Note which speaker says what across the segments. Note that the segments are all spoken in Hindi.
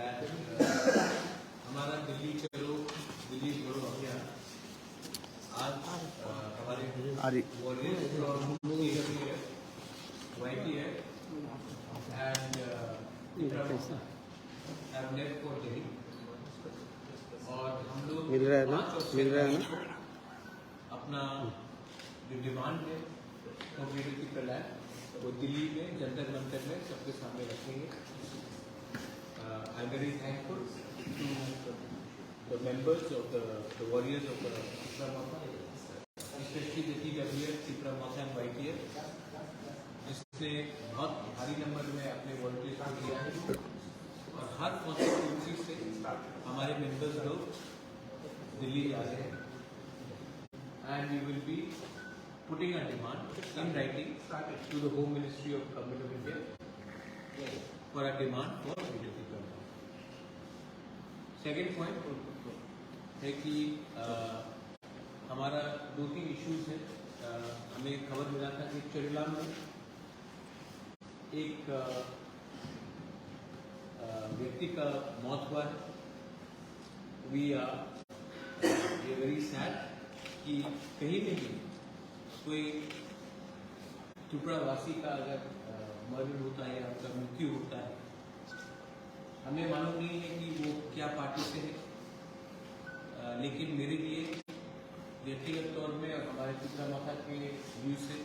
Speaker 1: हमारा दिल्ली चलो दिल्ली छोड़ो अभियान आज हमारे वाईटी है एंड और हम लोग
Speaker 2: मिल रहा है ना
Speaker 1: अपना जो डिमांड है कम्युनिटी पर है वो दिल्ली में जंतर मंतर में सबके सामने रखेंगे। I am very thankful to the members of the warriors of the Chitra माता, स्पेशली द टीडब्ल्यूएफ चित्रा माता एंड वाईटीएफ, जिसने बहुत भारी नंबर में अपने वॉलंटियर्स को दिया है और हर कॉन्स्टिट्यूंसी से हमारे मेंबर्स लोग दिल्ली जा रहे हैं and we will be putting a demand in writing to the Home Ministry of Government of India for a demand for BJP government. Second point है कि हमारा 2-3 इश्यूज है। हमें खबर मिला था कि चरिलाम में एक व्यक्ति का मौत हुआ है। वी आर वेरी सैड कि कहीं भी कोई टुकड़ावासी का अगर मर्डर होता है या उनका मृत्यु होता है, हमें मालूम नहीं है कि वो क्या पार्टी से है, लेकिन मेरे लिए व्यक्तिगत तौर में और हमारे चित्रा माता के व्यू से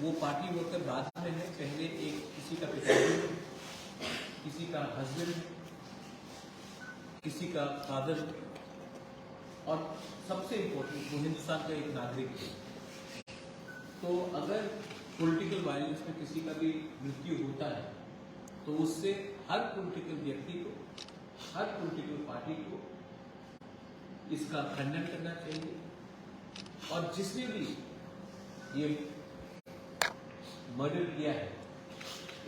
Speaker 1: वो पार्टी वर्कर बाद में है। पहले एक किसी का पिताजी है, किसी का हस्बैंड, किसी का फादर और सबसे इम्पोर्टेंट वो हिंदुस्तान का एक नागरिक है। तो अगर पॉलिटिकल वायलेंस में किसी का भी मृत्यु होता है तो उससे हर पॉलिटिकल व्यक्ति को, हर पॉलिटिकल पार्टी को इसका खंडन करना चाहिए और जिसने भी ये मर्डर किया है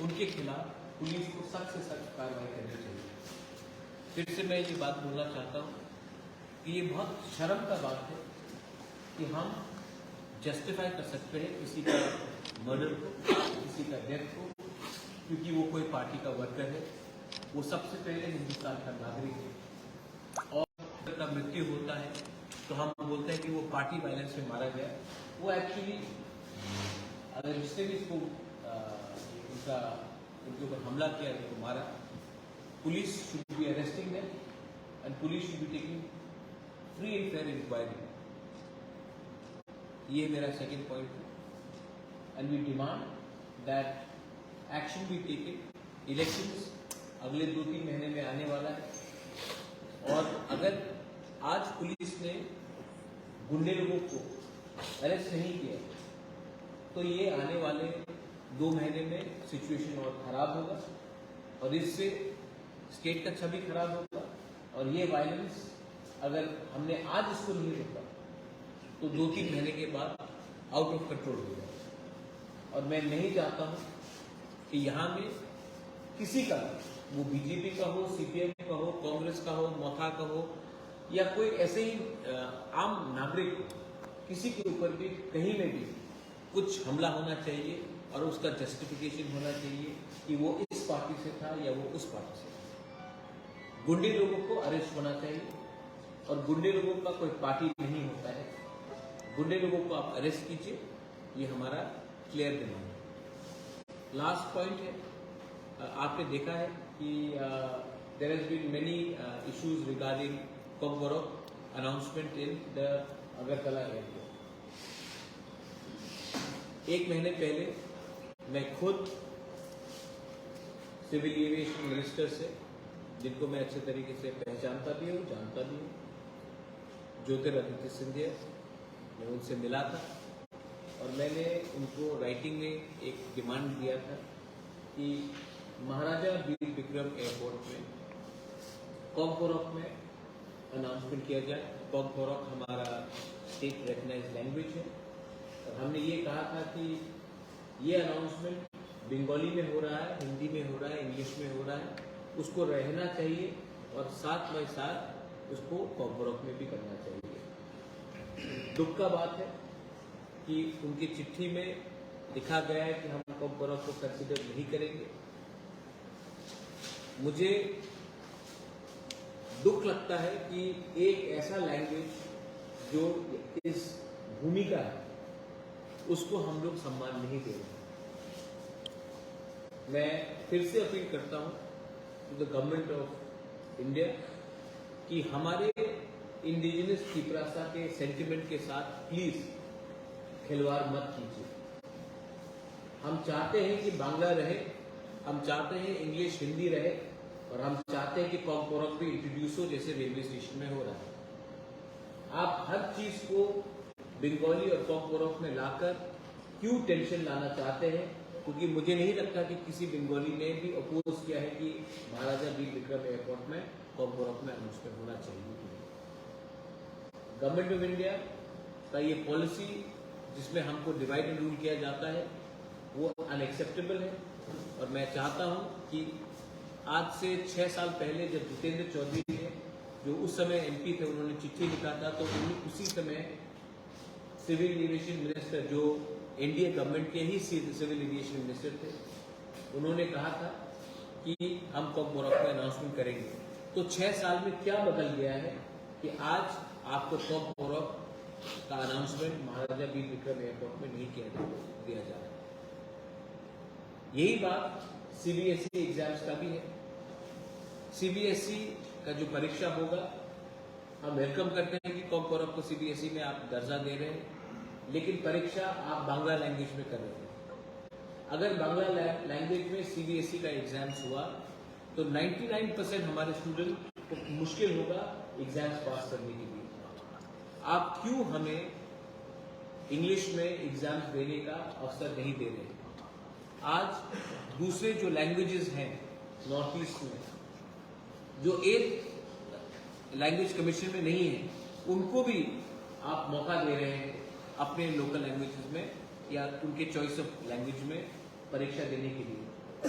Speaker 1: उनके खिलाफ पुलिस को सख्त से सख्त कार्रवाई करनी चाहिए। फिर से मैं ये बात बोलना चाहता हूँ कि ये बहुत शर्म का बात है कि हम जस्टिफाई कर सकते हैं किसी का मर्डर को, किसी का डेथ को, क्योंकि वो कोई पार्टी का वर्कर है। वो सबसे पहले हिंदुस्तान का नागरिक है और अगर मृत्यु होता है तो हम बोलते हैं कि वो पार्टी वायलेंस में मारा गया। वो एक्चुअली अगर जिसने भी इसको उनके ऊपर हमला किया तो मारा, police should be arresting them and police should be taking free and fair inquiry. ये मेरा सेकेंड पॉइंट है and we demand that action be taken. Elections अगले 2-3 महीने में आने वाला है और अगर आज पुलिस ने गुंडे लोगों को अरेस्ट नहीं किया तो ये आने वाले 2 महीने में सिचुएशन और खराब होगा और इससे स्टेट का छवि खराब होगा और ये वायलेंस अगर हमने आज इसको नहीं रोका तो 2-3 महीने के बाद आउट ऑफ कंट्रोल हो जाएगा। और मैं नहीं चाहता हूं कि यहाँ में किसी का, वो बीजेपी का हो, सीपीएम का हो, कांग्रेस का हो, मोथा का हो या कोई ऐसे ही आम नागरिक, किसी के ऊपर भी कहीं में भी कुछ हमला होना चाहिए और उसका जस्टिफिकेशन होना चाहिए कि वो इस पार्टी से था या वो उस पार्टी से था। गुंडे लोगों को अरेस्ट होना चाहिए और गुंडे लोगों का कोई पार्टी नहीं होता है। गुंडे लोगों को आप अरेस्ट कीजिए, ये हमारा क्लियर डिमांड है। लास्ट पॉइंट है, आपने देखा है कि there has been many issues regarding Kokborok announcement in the Agartala airport. 1 महीने पहले मैं खुद सिविल एविएशन मिनिस्टर से, जिनको मैं अच्छे तरीके से पहचानता भी हूँ, जानता भी हूँ, ज्योतिरादित्य सिंधिया, मैं उनसे मिला था और मैंने उनको राइटिंग में एक डिमांड दिया था कि महाराजा वीर विक्रम एयरपोर्ट में कॉकबोरोक में अनाउंसमेंट किया जाए। कॉकबोरोक हमारा स्टेट रिकग्नाइज्ड लैंग्वेज है और हमने ये कहा था कि ये अनाउंसमेंट बंगाली में हो रहा है, हिंदी में हो रहा है, इंग्लिश में हो रहा है, उसको रहना चाहिए और साथ बाय साथ उसको कॉकबोरोक में भी करना चाहिए। दुख का बात है कि उनकी चिट्ठी में लिखा गया है कि हम कॉकबोरोक को कंसिडर नहीं करेंगे। मुझे दुख लगता है कि एक ऐसा लैंग्वेज जो इस भूमि का है उसको हम लोग सम्मान नहीं दे रहे। मैं फिर से अपील करता हूं to the government of India कि हमारे इंडिजिनस त्रिपुरासा के सेंटिमेंट के साथ प्लीज खिलवाड़ मत कीजिए। हम चाहते हैं कि बांग्ला रहे, हम चाहते हैं इंग्लिश हिंदी रहे, और हम चाहते हैं कि कॉम्पोरक भी इंट्रोड्यूस हो जैसे रेलवे स्टेशन में हो रहा है। आप हर चीज को बंगाली और कॉम्पोरक में लाकर क्यों टेंशन लाना चाहते हैं? क्योंकि मुझे नहीं लगता कि किसी बंगाली ने भी अपोज किया है कि महाराजा वीर विक्रम एयरपोर्ट में कॉम्पोरक में अनाउंसमेंट होना चाहिए। गवर्नमेंट ऑफ इंडिया का ये पॉलिसी जिसमें हमको डिवाइड एंड रूल किया जाता है वो अनएक्सेप्टेबल है। और मैं चाहता हूं कि आज से 6 साल पहले जब जितेंद्र चौधरी ने, जो उस समय एमपी थे, उन्होंने चिट्ठी लिखा था, तो उसी समय सिविल एविएशन मिनिस्टर जो एनडीए गवर्नमेंट के ही सिविल एविएशन मिनिस्टर थे, उन्होंने कहा था कि हम कॉम्पोरक में अनाउंसमेंट करेंगे। तो 6 साल में क्या बदल गया है कि आज आपको कॉम्पोरक का अनाउंसमेंट महाराजा वीर विक्रम एयरपोर्ट में नहीं दिया जा रहा है। यही बात सीबीएसई एग्जाम्स का भी है। सीबीएसई का जो परीक्षा होगा, हम वेलकम करते हैं कि कॉम्पोरक को सीबीएसई में आप दर्जा दे रहे हैं, लेकिन परीक्षा आप बांग्ला लैंग्वेज में कर रहे हैं। अगर बांग्ला लैंग्वेज में सीबीएसई का एग्जाम्स हुआ तो 99% हमारे स्टूडेंट को मुश्किल होगा एग्जाम्स पास करने के लिए। आप क्यों हमें इंग्लिश में एग्जाम्स देने का अवसर नहीं दे रहे? आज दूसरे जो लैंग्वेजेस हैं नॉर्थ ईस्ट में, जो एक लैंग्वेज कमीशन में नहीं है, उनको भी आप मौका दे रहे हैं अपने लोकल लैंग्वेजेस में या उनके चॉइस ऑफ लैंग्वेज में परीक्षा देने के लिए।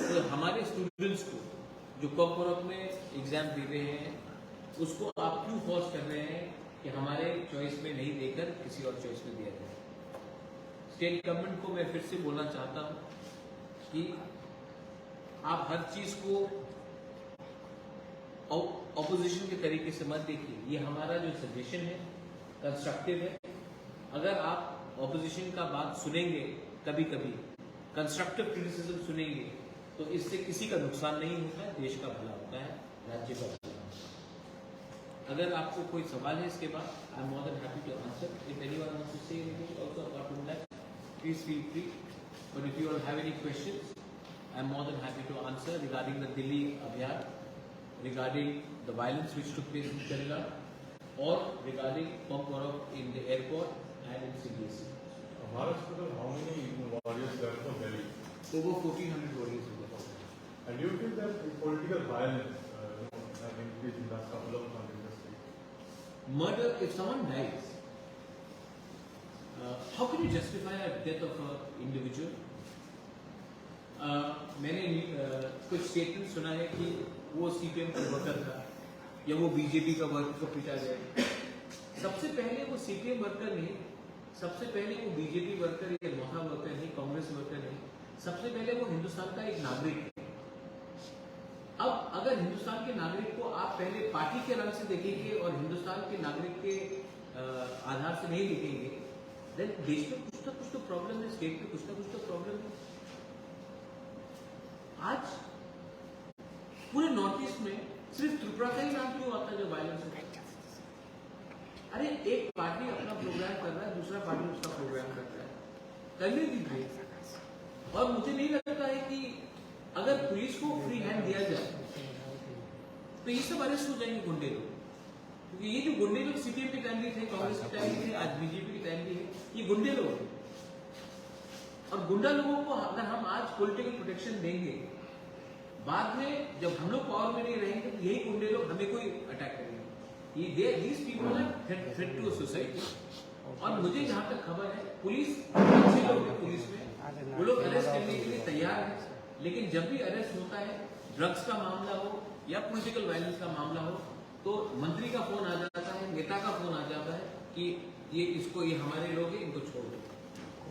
Speaker 1: तो हमारे स्टूडेंट्स को जो कॉम्पोरक में एग्जाम दे रहे हैं उसको आप क्यों फोर्स कर रहे हैं कि हमारे चॉइस में नहीं देकर किसी और चॉइस में दिया जाए? स्टेट गवर्नमेंट को मैं फिर से बोलना चाहता हूं कि आप हर चीज को ऑपोजिशन के तरीके से मत देखिए। ये हमारा जो सजेशन है कंस्ट्रक्टिव है। अगर आप ऑपोजिशन का बात सुनेंगे, कभी कभी कंस्ट्रक्टिव क्रिटिसिज्म सुनेंगे, तो इससे किसी का नुकसान नहीं होता है, देश का भला होता है, राज्य का भला होता है। अगर आपको कोई सवाल है इसके बाद, I am more than happy to answer. If anyone wants to say anything also apart from that, please feel free. But if you all have any questions, I am more than happy to answer regarding the Delhi अभियान, regarding the violence which took place in Kerala, or regarding Koomporok in the airport and in CBSE.
Speaker 2: Maharashtra, how many warriors there from Delhi?
Speaker 1: Over 1,400 warriors in the hospital.
Speaker 2: And do you feel that political violence has increased in the last couple of months in the state?
Speaker 1: Murder, if someone dies, how can you justify a death of an individual? मैंने कुछ स्टेटमेंट सुना है कि वो सीपीएम का वर्कर था या वो बीजेपी का वर्कर को पीटा गया। सबसे पहले वो सीपीएम वर्कर नहीं, सबसे पहले वो बीजेपी वर्कर या महा वर्कर नहीं, कांग्रेस वर्कर नहीं, सबसे पहले वो हिंदुस्तान का एक नागरिक है। अब अगर हिंदुस्तान के नागरिक को आप पहले पार्टी के रंग से देखेंगे और हिंदुस्तान के नागरिक के आधार से नहीं देखेंगे, देन देश में कुछ तो प्रॉब्लम है, स्टेट में कुछ तो प्रॉब्लम है। आज पूरे नॉर्थ ईस्ट में सिर्फ त्रिपुरा का ही नाम क्यों आता है जो वायलेंस होता है? अरे एक पार्टी अपना प्रोग्राम कर रहा है, दूसरा पार्टी उसका प्रोग्राम कर रहा है, करने दीजिए। और मुझे नहीं लगता है कि अगर पुलिस को फ्री हैंड दिया जाए तो ये सब अरेस्ट हो जाएंगे गुंडे लोग। क्योंकि ये जो गुंडे लोग सीपीएम के टाइम भी थे, कांग्रेस के टाइम भी थे, आज बीजेपी के टाइम भी है, ये गुंडे लोग हैं। और गुंडा लोगों को अगर हम आज पॉलिटिकल प्रोटेक्शन देंगे, बाद में जब हम लोग पावर में नहीं रहेंगे तो यही गुंडे लोग हमें कोई अटैक करेंगे। These people are threat to society. और मुझे जहां तक खबर है, पुलिस अच्छे लोग हैं, पुलिस में वो लोग अरेस्ट करने के लिए तैयार है, लेकिन जब भी अरेस्ट होता है, ड्रग्स का मामला हो या पॉलिटिकल वायलेंस का मामला हो, तो मंत्री का फोन आ जाता है, नेता का फोन आ जाता है कि ये हमारे लोग हैं, इनको छोड़ दो।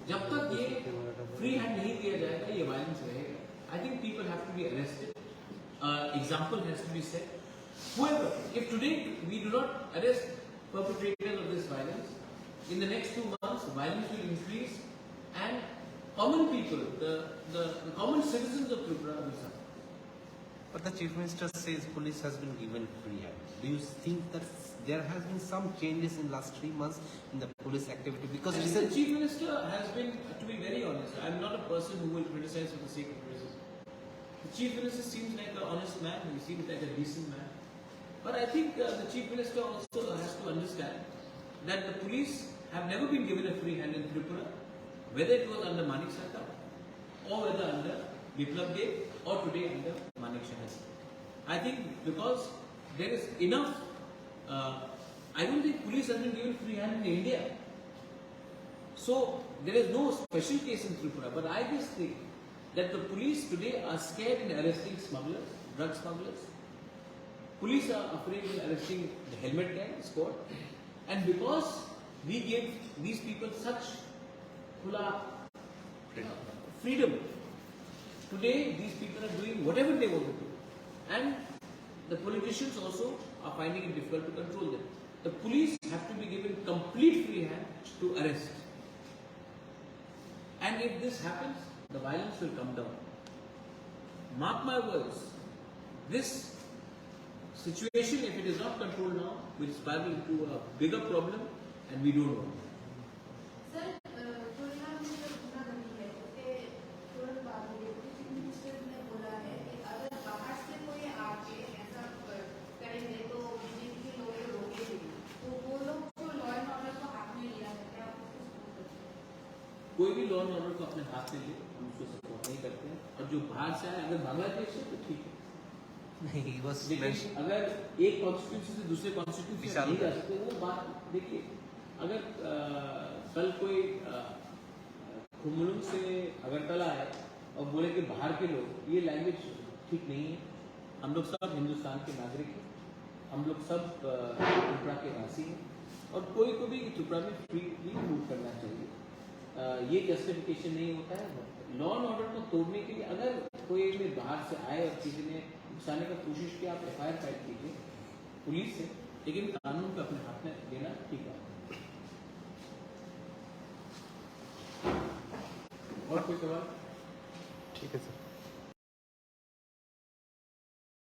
Speaker 1: जब तक ये फ्री हैंड नहीं दिया जाएगा, ये वायलेंस रहेगा। I think people have to be arrested. Example has to be set. Whoever, if today we do not arrest perpetrators of this violence, in the next 2 months, violence will increase, and common people, the common citizens of Tripura will suffer.
Speaker 3: But the Chief Minister says police has been given free hand. Do you think that there has been some changes in last 3 months in the police activity? Because
Speaker 1: I think the Chief Minister has been, to be very honest, I am not a person who will criticize for the sake of criticism. The Chief Minister seems like an honest man, he seems like a decent man. But I think the Chief Minister also has to understand that the police have never been given a free hand in Tripura, whether it was under Manik Sarkar or whether under Biplab Deb or today under Manik Shahid. I think because there is enough, I don't think police has been given free hand in India. So there is no special case in Tripura, but I just think that the police today are scared in arresting smugglers, drug smugglers. Police are afraid in arresting the helmet gang squad, and because we gave these people such freedom, today these people are doing whatever they want to do, and the politicians also are finding it difficult to control them. The police have to be given complete free hand to arrest, and if this happens, the violence will come down. Mark my words, this situation, if it is not controlled now, will spiral into a bigger problem, and we don't want it.
Speaker 4: Sir corona में जो घटना घटी है उसके तुरंत बाद में डिप्टी चीफ मिनिस्टर ने बोला है कि अगर बाहर से कोई आके ऐसा करेंगे तो बीजेपी के लोग रोकेंगे, तो वो लोग जो लॉ एंड ऑर्डर को हाथ में लिया है क्या आप उसको सपोर्ट करते हैं?
Speaker 1: कोई भी लॉ एंड ऑर्डर को अपने हाथ में ले, हम उसको सपोर्ट नहीं करते हैं, और जो बाहर से आए, अगर बांग्लादेश है तो ठीक है,
Speaker 3: नहीं बस
Speaker 1: लेकिन अगर एक कॉन्स्टिट्यूंसी से दूसरे कॉन्स्टिट्यूंसी से नहीं जा सकते, वो बात देखिए, अगर कल कोई खुमलुंग से अगरतला है और बोले कि बाहर के लोग, ये लैंग्वेज ठीक नहीं है। हम लोग सब हिंदुस्तान के नागरिक हैं, हम लोग सब त्रिपुरा के वासी हैं, और कोई को भी त्रिपुरा में फ्रीली मूव करना चाहिए। ये जस्टिफिकेशन नहीं होता है। लॉ एंड ऑर्डर को तोड़ने के लिए अगर कोई भी बाहर से आए और किसी ने नुकसाने का कोशिश किया, आप FIR फाइल कीजिए पुलिस से, लेकिन कानून को अपने हाथ में लेना ठीक है। और कोई सवाल?
Speaker 3: ठीक है सर।